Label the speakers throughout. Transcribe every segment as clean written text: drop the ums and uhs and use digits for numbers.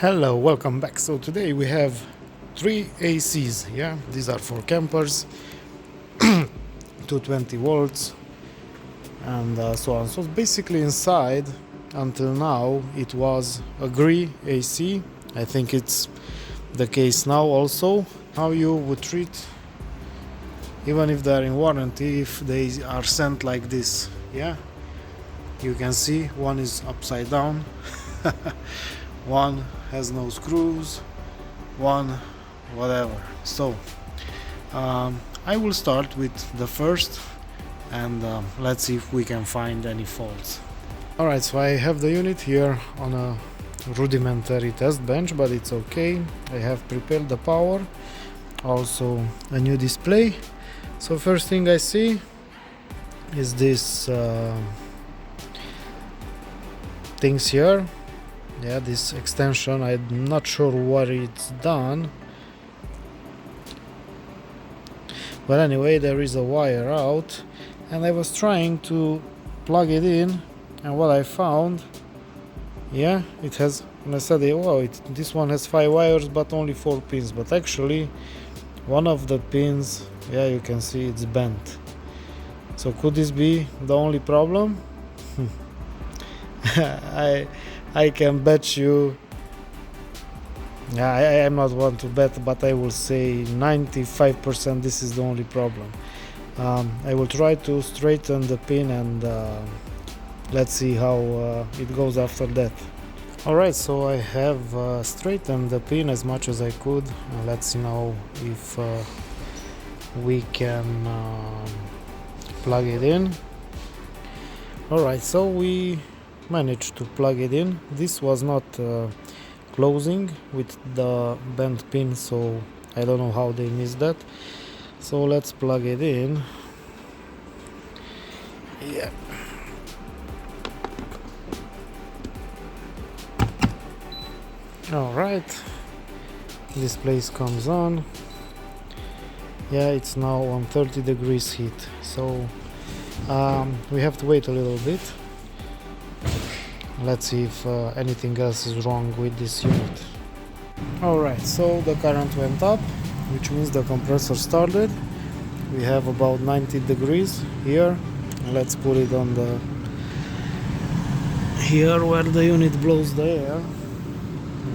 Speaker 1: Hello, welcome back. So today we have three ACs. Yeah, these are for campers, 220 volts, and so on. So basically, inside until now it was a grey AC. I think it's the case now also. How you would treat, even if they're in warranty, if they are sent like this? Yeah, you can see one is upside down. One has no screws, one whatever. So I will start with the first, and let's see if we can find any faults. Alright, so I have the unit here on a rudimentary test bench, but it's okay. I have prepared the power, also a new display. So first thing I see is this things here. Yeah, this extension, I'm not sure what it's done, but anyway, there is a wire out, and I was trying to plug it in, and what I found, yeah, it has, and I said, wow, this one has 5 wires but only 4 pins, but actually one of the pins, yeah, you can see it's bent. So could this be the only problem? I can bet you, I am not one to bet, but I will say 95% this is the only problem. I will try to straighten the pin, and let's see how it goes after that. Alright, so I have straightened the pin as much as I could. Let's see now if we can plug it in. Alright, so we managed to plug it in. This was not closing with the bent pin, so I don't know how they missed that. So let's plug it in. Yeah. Alright, this place comes on. Yeah, it's now on 30 degrees heat, so we have to wait a little bit. Let's see if anything else is wrong with this unit. Alright, so the current went up, which means the compressor started. We have about 90 degrees here. Let's put it on the here where the unit blows the air.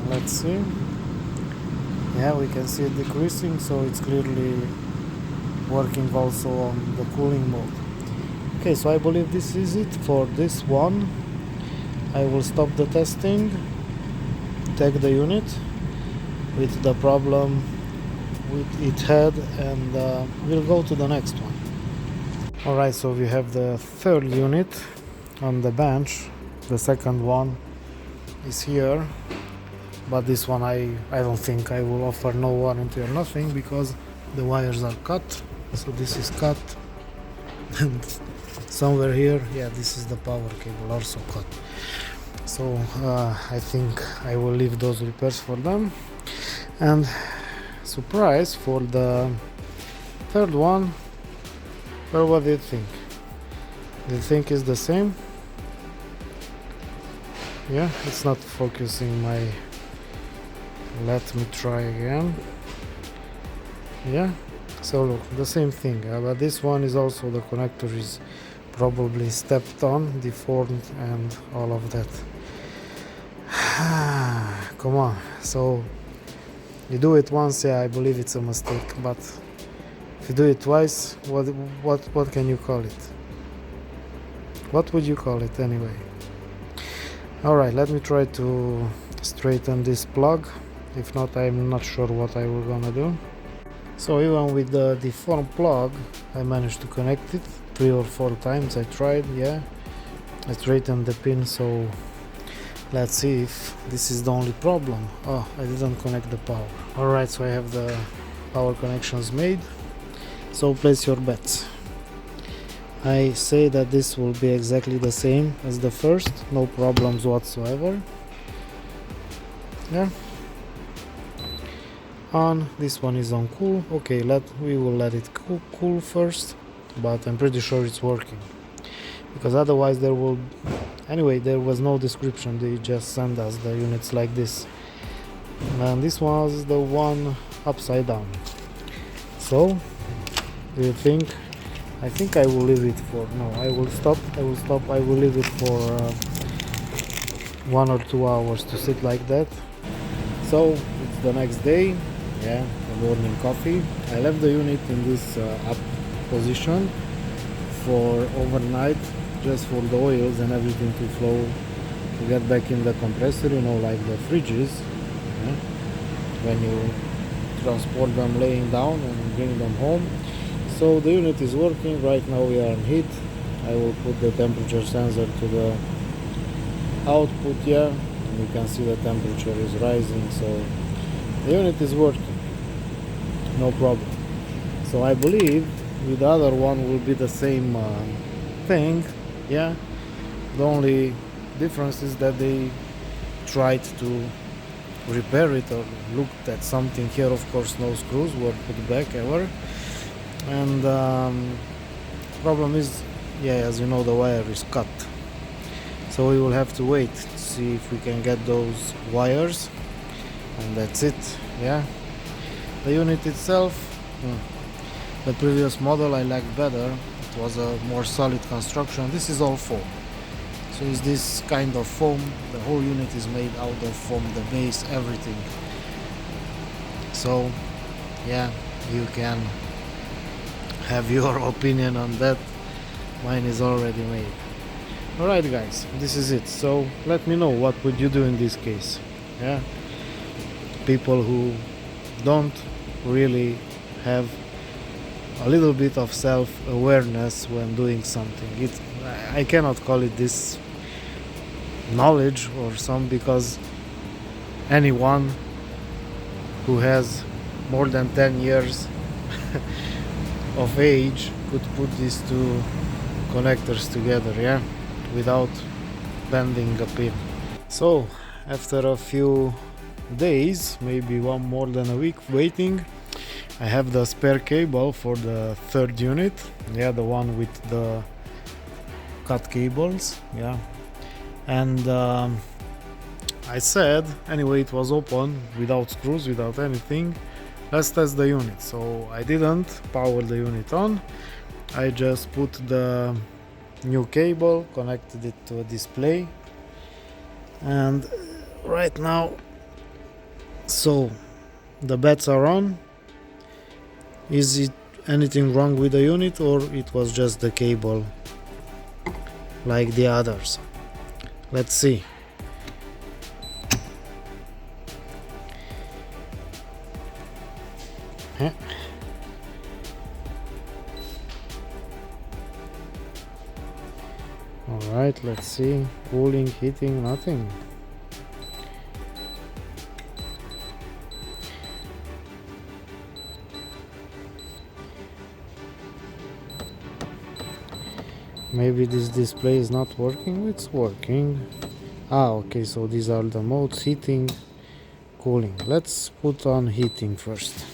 Speaker 1: Let's see. Yeah, we can see it decreasing, so it's clearly working also on the cooling mode. Okay, so I believe this is it for this one. I will stop the testing, take the unit with the problem it had, and we'll go to the next one. Alright, so we have the third unit on the bench. The second one is here, but this one I don't think I will offer no warranty or nothing, because the wires are cut. So this is cut, and somewhere here, yeah, this is the power cable also cut. So I think I will leave those repairs for them. And surprise for the third one. Well, what do you think? Do you think it's the same? Yeah, it's not focusing my... Let me try again. Yeah, so look, the same thing, but this one is also, the connector is probably stepped on, deformed, and all of that. Come on, so you do it once, yeah, I believe it's a mistake, but if you do it twice, what can you call it? What would you call it anyway? Alright, let me try to straighten this plug. If not, I'm not sure what I will gonna do. So even with the deformed plug, I managed to connect it 3 or 4 times. I tried, yeah, I straightened the pin, so let's see if this is the only problem. Oh, I didn't connect the power. Alright, so I have the power connections made, so place your bets. I say that this will be exactly the same as the first, no problems whatsoever. Yeah. On, this one is on cool. Okay, we will let it cool first, but I'm pretty sure it's working, because otherwise there was no description. They just send us the units like this. and this was the one upside down. So do you think? I think I will leave it for no, I will stop, I will leave it for 1 or 2 hours to sit like that. So it's the next day, yeah, the morning coffee. I left the unit in this up position for overnight, just for the oils and everything to flow, to get back in the compressor, you know, like the fridges, yeah? When you transport them laying down and bring them home. So the unit is working. Right now we are in heat. I will put the temperature sensor to the output, yeah, and you can see the temperature is rising, so the unit is working, no problem. So I believe with the other one will be the same thing, yeah. The only difference is that they tried to repair it or looked at something here. Of course no screws were put back ever, and problem is, yeah, as you know, the wire is cut, so we will have to wait to see if we can get those wires, and that's it, yeah. The unit itself, the previous model I liked better. It was a more solid construction. This is all foam, so it's this kind of foam. The whole unit is made out of foam, the base, everything. So yeah, you can have your opinion on that. Mine is already made. Alright guys, this is it. So let me know what would you do in this case, yeah. People who don't really have a little bit of self-awareness when doing something. I cannot call it this knowledge or some, because anyone who has more than 10 years of age could put these two connectors together, yeah, without bending a pin. So after a few days, maybe one more than a week waiting, I have the spare cable for the third unit, yeah, the one with the cut cables, yeah. And I said, anyway, it was open without screws, without anything, let's test the unit. So I didn't power the unit on, I just put the new cable, connected it to a display, and right now, so the bats are on. Is it anything wrong with the unit, or it was just the cable like the others? Let's see. Huh? Alright, let's see. Cooling, heating, nothing. Maybe this display is not working. It's working. Okay, so these are the modes: heating, cooling. Let's put on heating first.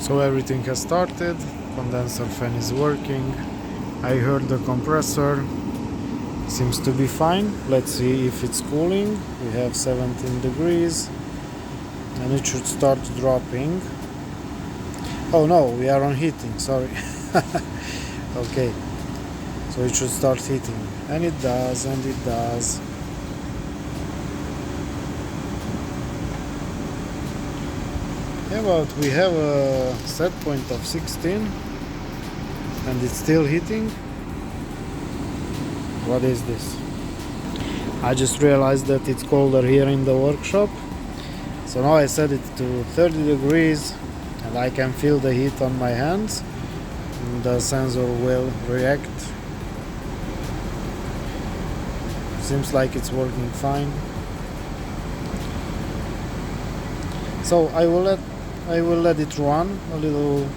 Speaker 1: So everything has started, condenser fan is working. I heard the compressor, seems to be fine. Let's see if it's cooling. We have 17 degrees and it should start dropping. Oh no, we are on heating, sorry. Okay, so it should start heating, and it does, and it does. Yeah, but we have a set point of 16 and it's still heating. What is this? I just realized that it's colder here in the workshop, so now I set it to 30 degrees and I can feel the heat on my hands. The sensor will react. Seems like it's working fine. So I will let it run a little,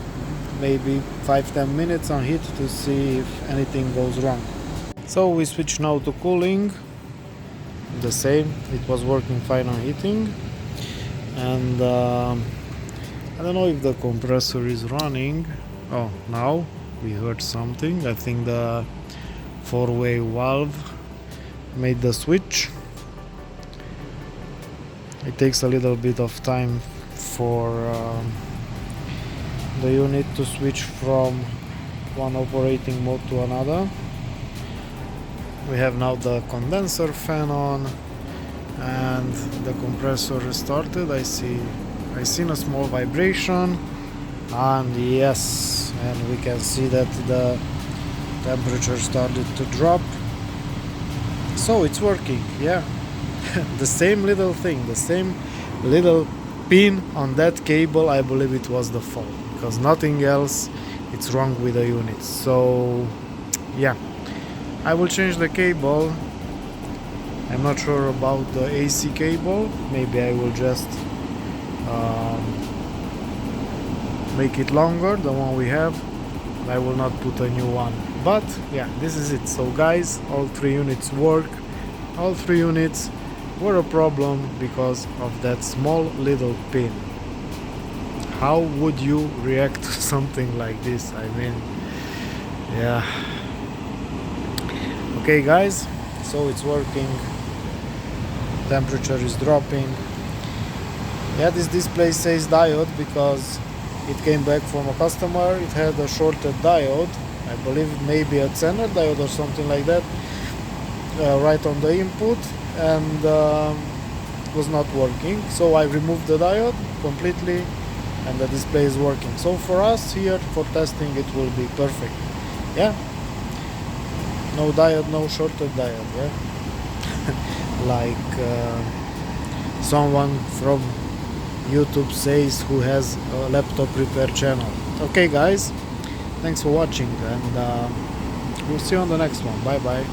Speaker 1: maybe 5-10 minutes on heat to see if anything goes wrong. So we switch now to cooling. The same, it was working fine on heating, and I don't know if the compressor is running. Oh, now we heard something. I think the 4-way valve made the switch. it takes a little bit of time for the unit to switch from one operating mode to another. We have now the condenser fan on and the compressor restarted. I seen a small vibration, and yes, and we can see that the temperature started to drop, so it's working. Yeah. The same little thing, the same little pin on that cable, I believe it was the fault, because nothing else it's wrong with the unit. So yeah, I will change the cable. I'm not sure about the AC cable. Maybe I will just make it longer, the one we have. I will not put a new one. But yeah, this is it. So guys, all three units work. All three units were a problem because of that small little pin. How would you react to something like this? I mean, yeah. Okay guys, so it's working. Temperature is dropping. Yeah, this display says diode because it came back from a customer. It had a shorted diode, I believe maybe a Zener diode or something like that, right on the input, and was not working. So I removed the diode completely and the display is working. So for us here, for testing, it will be perfect. Yeah, no diode, no shorted diode. Yeah. Like someone from YouTube says, who has a laptop repair channel. Okay guys, thanks for watching, and we'll see you on the next one. Bye bye.